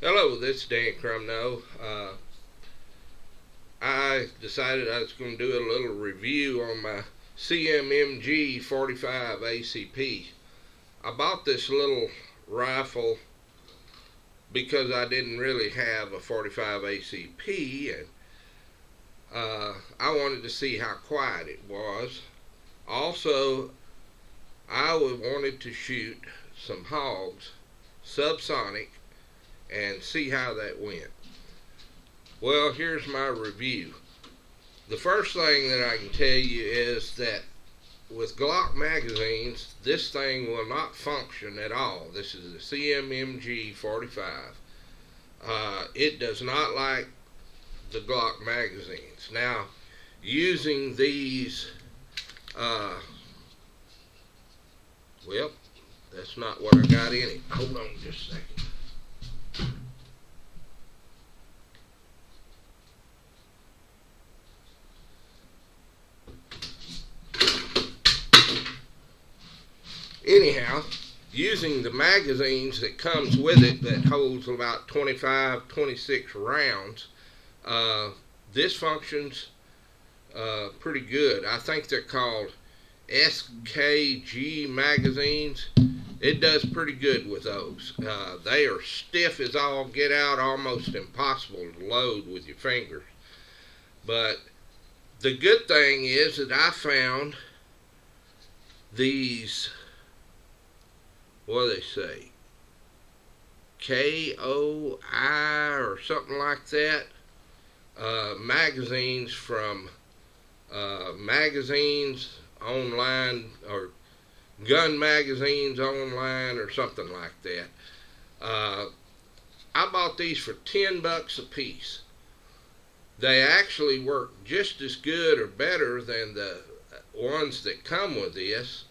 Hello, this is Dan Crumno. I decided I was going to do a little review on my CMMG 45 ACP. I bought this little rifle because I didn't really have a 45 ACP, and I wanted to see how quiet it was. Also, I wanted to shoot some hogs, subsonic, and see how that went. Well, here's my review. The first thing that I can tell you is that with Glock magazines, this thing will not function at all. This is the CMMG 45. It does not like the Glock magazines. Now, using these, well, that's not what I got in it. Hold on just a second. Anyhow, using the magazines that comes with it that holds about 25, 26 rounds, this functions pretty good. I think they're called SKG magazines. It does pretty good with those. They are stiff as all get out, almost impossible to load with your fingers. But the good thing is that I found these, what do they say, KOI or something like that, magazines from magazines online, or gun magazines online, or something like that. I bought these for $10 a piece. They actually work just as good or better than the ones that come with this.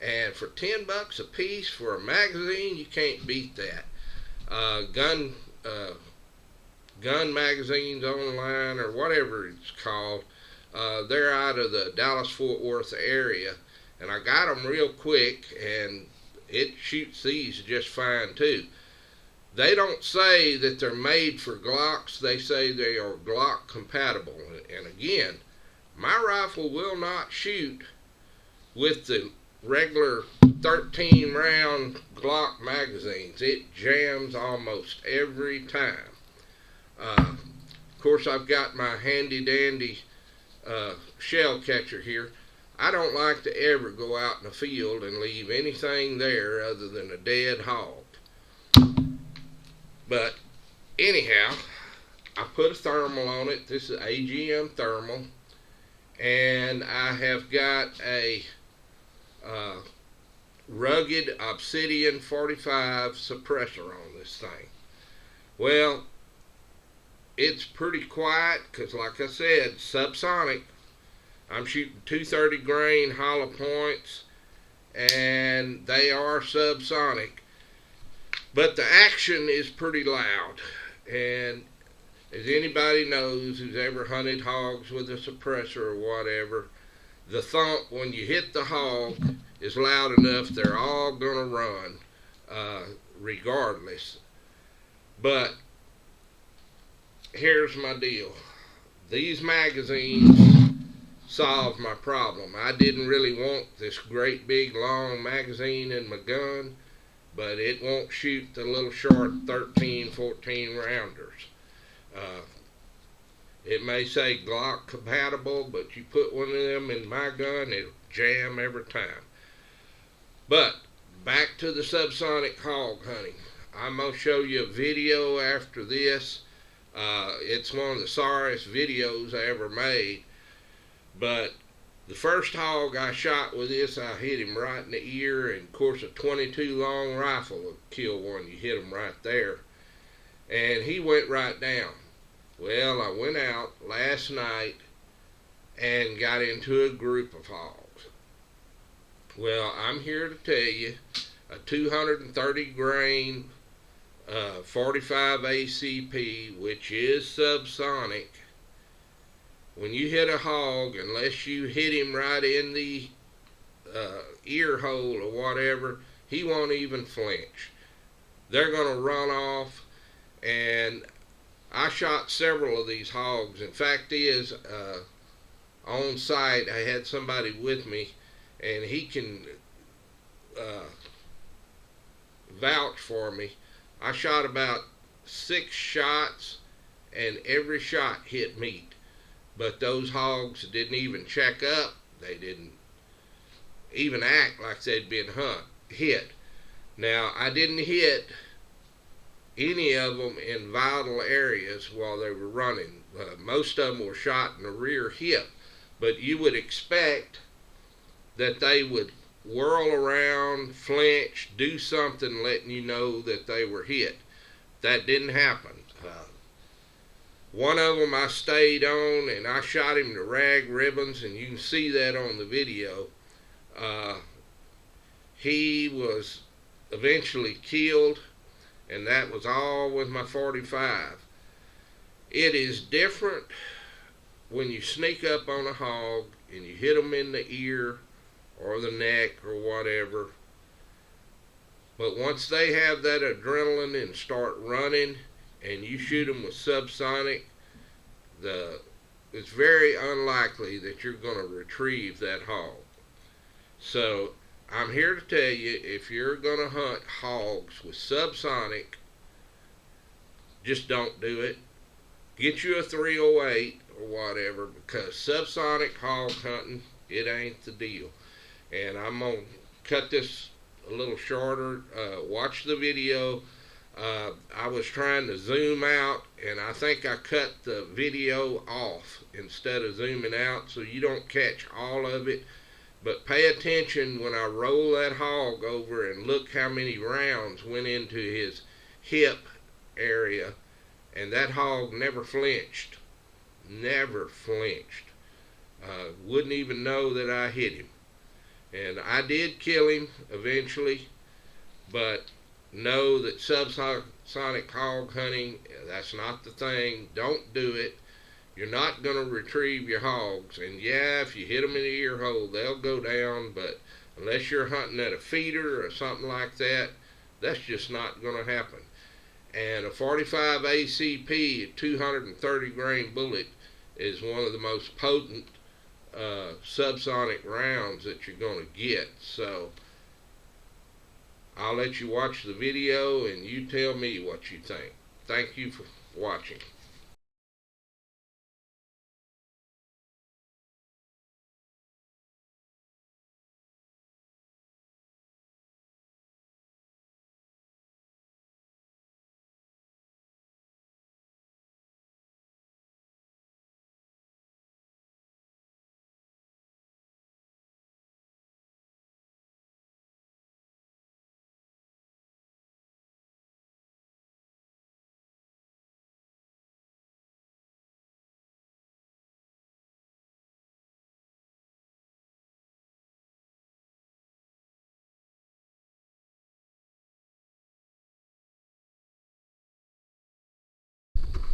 And for $10 a piece for a magazine, you can't beat that. Gun magazines online, or whatever it's called, they're out of the Dallas-Fort Worth area, and I got them real quick, and it shoots these just fine too. They don't say that they're made for Glocks. They say they are Glock compatible. And again, my rifle will not shoot with the regular 13 round Glock magazines. It jams almost every time. Of course, I've got my handy dandy shell catcher here. I don't like to ever go out in the field and leave anything there other than a dead hog. But anyhow, I put a thermal on it. This is AGM thermal, and I have got a rugged Obsidian 45 suppressor on this thing. Well, it's pretty quiet because, like I said, subsonic. I'm shooting 230 grain hollow points, and they are subsonic. But the action is pretty loud. And as anybody knows who's ever hunted hogs with a suppressor or whatever, the thump when you hit the hog is loud enough they're all going to run regardless. But here's my deal. These magazines solve my problem. I didn't really want this great big long magazine in my gun, but it won't shoot the little short 13, 14 rounders. It may say Glock compatible, but you put one of them in my gun, it'll jam every time. But back to the subsonic hog hunting. I'm going to show you a video after this. It's one of the sorriest videos I ever made. But the first hog I shot with this, I hit him right in the ear, and of course a 22 long rifle will kill one. You hit him right there. And he went right down. Well, I went out last night and got into a group of hogs. Well, I'm here to tell you, a 230 grain 45 ACP, which is subsonic, when you hit a hog, unless you hit him right in the ear hole or whatever, he won't even flinch. They're going to run off, And I shot several of these hogs. In fact, on site, I had somebody with me, and he can vouch for me. I shot about 6 shots, and every shot hit meat. But those hogs didn't even check up. They didn't even act like they'd been hit. Now, I didn't hit any of them in vital areas while they were running. Most of them were shot in the rear hip, but you would expect that they would whirl around, flinch, do something letting you know that they were hit. That didn't happen. One of them I stayed on, and I shot him to rag ribbons, and you can see that on the video. He was eventually killed, and that was all with my 45. It is different when you sneak up on a hog and you hit them in the ear or the neck or whatever. But once they have that adrenaline and start running, and you shoot them with subsonic, it's very unlikely that you're going to retrieve that hog. So I'm here to tell you, if you're going to hunt hogs with subsonic, just don't do it. Get you a 308 or whatever, because subsonic hog hunting, it ain't the deal. And I'm going to cut this a little shorter. Watch the video. I was trying to zoom out, and I think I cut the video off instead of zooming out, so you don't catch all of it. But pay attention when I roll that hog over and look how many rounds went into his hip area. And that hog never flinched. Never flinched. Wouldn't even know that I hit him. And I did kill him eventually, but know that subsonic hog hunting, that's not the thing. Don't do it. You're not going to retrieve your hogs. And yeah, if you hit them in the ear hole, they'll go down, but unless you're hunting at a feeder or something like that, that's just not going to happen. And a 45 ACP, a 230 grain bullet, is one of the most potent subsonic rounds that you're going to get. So I'll let you watch the video and you tell me what you think. Thank you for watching.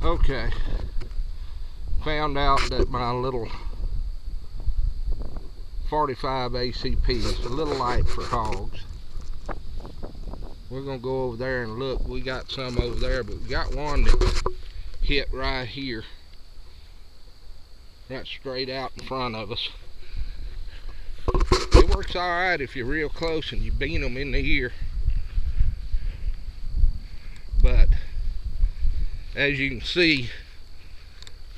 Okay, found out that my little 45 ACP is a little light for hogs. We're gonna go over there and look. We got some over there, but we got one that hit right here, right straight out in front of us. It works all right if you're real close and you bean them in the ear, but as you can see,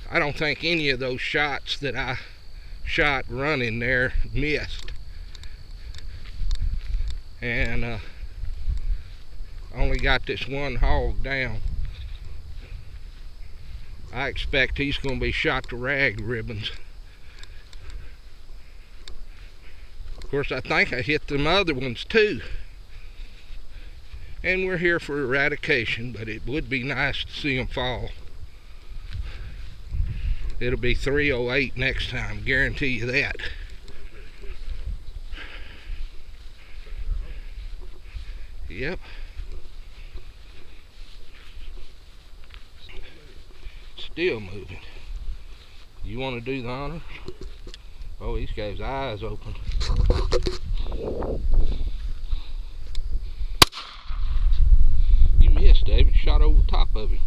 I don't think any of those shots that I shot running there missed. And only got this one hog down. I expect he's going to be shot to rag ribbons. Of course, I think I hit them other ones too. And we're here for eradication, but it would be nice to see them fall. It'll be 308 next time, guarantee you that. Yep. Still moving. You want to do the honor? Oh, he's got his eyes open. You missed, David. Shot over top. top of him.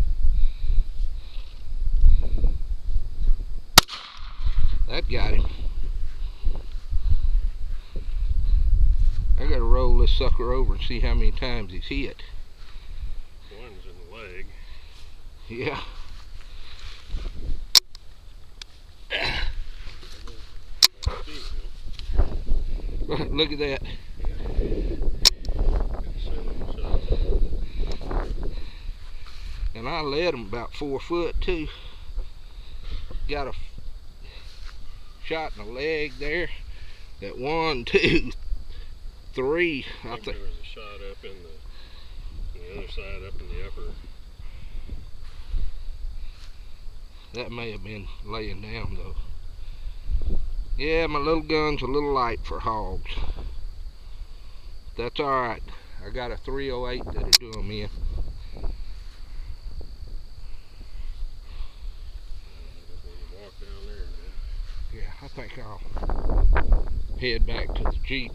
That got him. I gotta roll this sucker over and see how many times he's hit. One's in the leg. Yeah. Look at that. And I led him about 4 foot too. Got a shot in the leg there. That 1, 2, 3. I think there was a shot up in the other side, up in the upper. That may have been laying down though. Yeah, my little gun's a little light for hogs. That's alright. I got a 308 that'll do them in. Yeah, I think I'll head back to the Jeep.